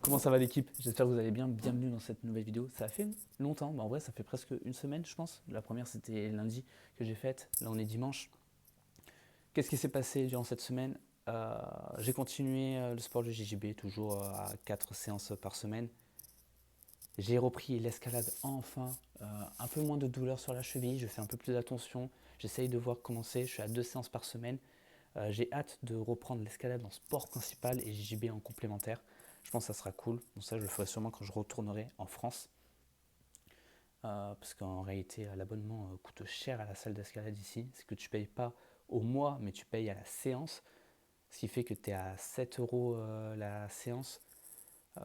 Comment ça va l'équipe? J'espère que vous allez bien. Bienvenue dans cette nouvelle vidéo. Ça a fait longtemps, en vrai ça fait presque une semaine je pense. La première c'était lundi que j'ai faite, là on est dimanche. Qu'est-ce qui s'est passé durant cette semaine? J'ai continué le sport du JJB, toujours à 4 séances par semaine. J'ai repris l'escalade enfin, un peu moins de douleur sur la cheville, je fais un peu plus attention. J'essaye de voir comment c'est, je suis à 2 séances par semaine. J'ai hâte de reprendre l'escalade en sport principal et JJB en complémentaire. Je pense que ça sera cool. Donc ça, je le ferai sûrement quand je retournerai en France. Parce qu'en réalité, l'abonnement coûte cher à la salle d'escalade ici. C'est que tu payes pas au mois, mais tu payes à la séance. Ce qui fait que tu es à 7 euros la séance. Euh,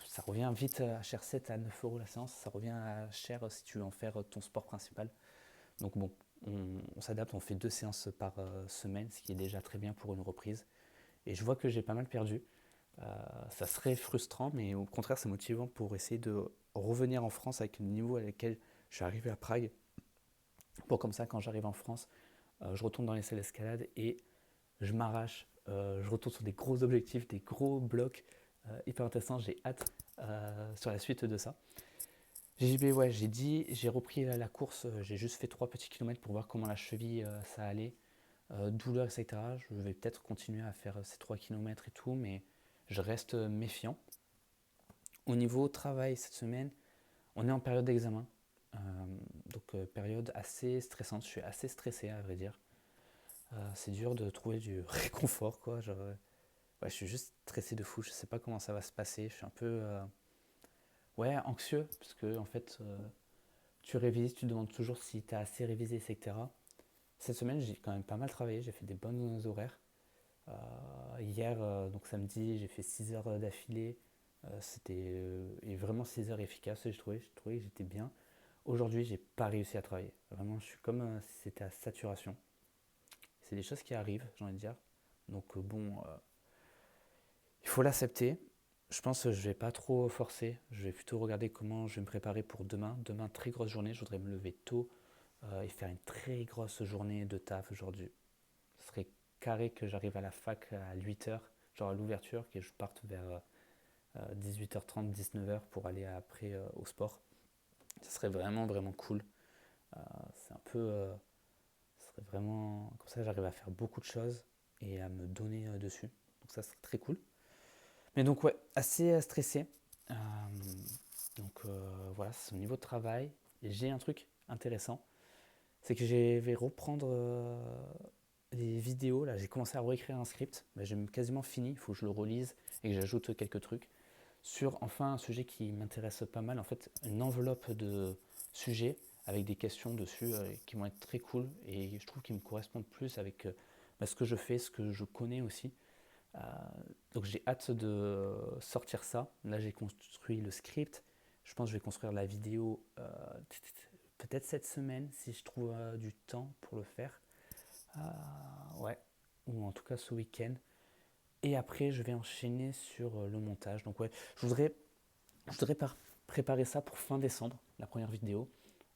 Ça revient vite à cher 7 à 9 euros la séance. Ça revient à cher si tu veux en faire ton sport principal. Donc bon, on s'adapte, on fait 2 séances par semaine, ce qui est déjà très bien pour une reprise. Et je vois que j'ai pas mal perdu. Ça serait frustrant, mais au contraire, c'est motivant pour essayer de revenir en France avec le niveau à lequel je suis arrivé à Prague. Pour comme ça, quand j'arrive en France, je retourne dans les salles d'escalade et je m'arrache. Je retourne sur des gros objectifs, des gros blocs hyper intéressants. J'ai hâte sur la suite de ça. JB, ouais, j'ai repris la course. J'ai juste fait 3 petits kilomètres pour voir comment la cheville ça allait. Douleur, etc. Je vais peut-être continuer à faire ces 3 kilomètres et tout, mais je reste méfiant. Au niveau travail cette semaine, on est en période d'examen, euh, période assez stressante. Je suis assez stressé à vrai dire. C'est dur de trouver du réconfort quoi. Genre, ouais, je suis juste stressé de fou. Je sais pas comment ça va se passer. Je suis un peu ouais anxieux parce que en fait tu révises, tu te demandes toujours si tu as assez révisé, etc. Cette semaine j'ai quand même pas mal travaillé. J'ai fait des bonnes horaires. Hier, donc samedi, j'ai fait 6 heures d'affilée. Et vraiment 6 heures efficaces, j'ai trouvé que j'étais bien. Aujourd'hui, j'ai pas réussi à travailler. Vraiment, je suis comme si c'était à saturation. C'est des choses qui arrivent, j'ai envie de dire. Donc bon, il faut l'accepter. Je pense que je vais pas trop forcer. Je vais plutôt regarder comment je vais me préparer pour demain. Demain, très grosse journée. Je voudrais me lever tôt et faire une très grosse journée de taf aujourd'hui. Ce serait carré que j'arrive à la fac à 8 heures, genre à l'ouverture, que je parte vers 18h30, 19h pour aller après au sport. Ce serait vraiment, vraiment cool. C'est un peu. Ce serait vraiment. Comme ça, j'arrive à faire beaucoup de choses et à me donner dessus. Donc, ça serait très cool. Mais donc, ouais, assez stressé. Euh, voilà, c'est au niveau de travail. Et j'ai un truc intéressant. C'est que je vais reprendre les vidéos. Là, j'ai commencé à réécrire un script. Bah, j'ai quasiment fini. Il faut que je le relise et que j'ajoute quelques trucs sur enfin un sujet qui m'intéresse pas mal, en fait une enveloppe de sujets avec des questions dessus qui vont être très cool et je trouve qu'ils me correspondent plus avec ce que je fais, ce que je connais aussi. Euh, donc j'ai hâte de sortir ça. Là j'ai construit le script, je pense que je vais construire la vidéo peut-être cette semaine si je trouve du temps pour le faire. Ouais, ou en tout cas ce week-end. Et après, je vais enchaîner sur le montage. Donc ouais, je voudrais préparer ça pour fin décembre, la première vidéo.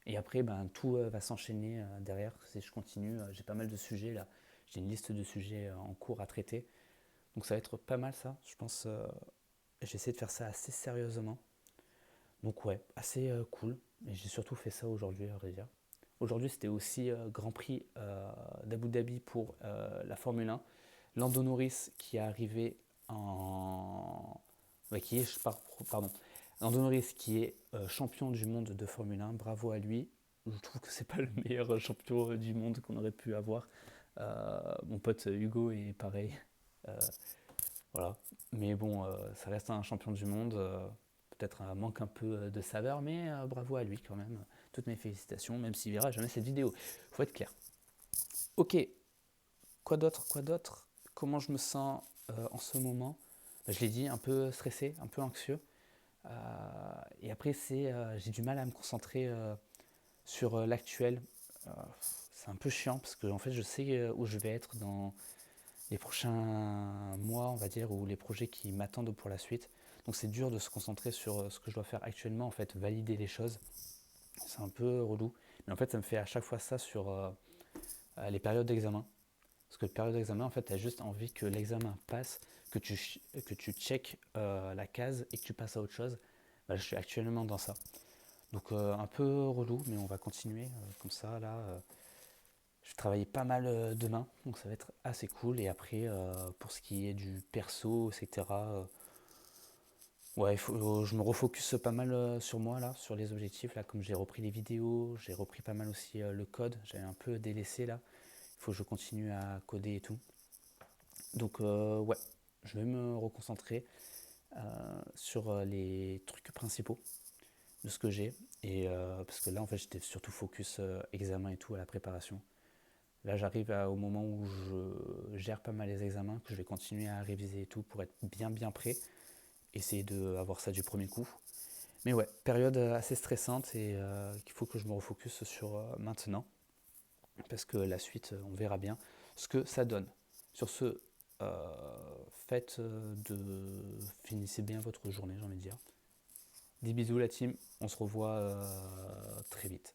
Et après, ben, tout va s'enchaîner derrière. Si je continue, j'ai pas mal de sujets là. J'ai une liste de sujets en cours à traiter. Donc ça va être pas mal ça. Je pense, j'essaie de faire ça assez sérieusement. Donc ouais, assez cool. Et j'ai surtout fait ça aujourd'hui, à vrai dire. Aujourd'hui, c'était aussi Grand Prix d'Abu Dhabi pour la Formule 1. Lando Norris qui est arrivé en... Ouais, qui est, pardon, Lando Norris qui est champion du monde de Formule 1, bravo à lui. Je trouve que c'est pas le meilleur champion du monde qu'on aurait pu avoir. Mon pote Hugo est pareil. Euh, voilà. Mais bon, ça reste un champion du monde. Peut-être un manque un peu de saveur, mais bravo à lui quand même. Toutes mes félicitations, même s'il verra jamais cette vidéo. Faut être clair. Ok, quoi d'autre. Comment je me sens en ce moment? Je l'ai dit, un peu stressé, un peu anxieux. Et après, j'ai du mal à me concentrer sur l'actuel. Euh, c'est un peu chiant parce que en fait, je sais où je vais être dans les prochains mois, on va dire, ou les projets qui m'attendent pour la suite. Donc c'est dur de se concentrer sur ce que je dois faire actuellement, en fait, valider les choses. C'est un peu relou. Mais en fait, ça me fait à chaque fois ça sur les périodes d'examen. Parce que la période d'examen, en fait, tu as juste envie que l'examen passe, que tu check la case et que tu passes à autre chose. Bah, je suis actuellement dans ça. Donc un peu relou, mais on va continuer comme ça là. Je vais travailler pas mal demain, donc ça va être assez cool. Et après, pour ce qui est du perso, etc., ouais, je me refocus pas mal sur moi là, sur les objectifs là, comme j'ai repris les vidéos, j'ai repris pas mal aussi le code, j'avais un peu délaissé là. Il faut que je continue à coder et tout. Donc ouais, je vais me reconcentrer sur les trucs principaux de ce que j'ai. Et parce que là en fait j'étais surtout focus examen et tout à la préparation. Là j'arrive au moment où je gère pas mal les examens, que je vais continuer à réviser et tout pour être bien prêt. Essayer d'avoir ça du premier coup. Mais ouais, période assez stressante et qu'il faut que je me refocus sur maintenant. Parce que la suite, on verra bien ce que ça donne. Sur ce, faites finissez bien votre journée, j'ai envie de dire. Des bisous la team, on se revoit très vite.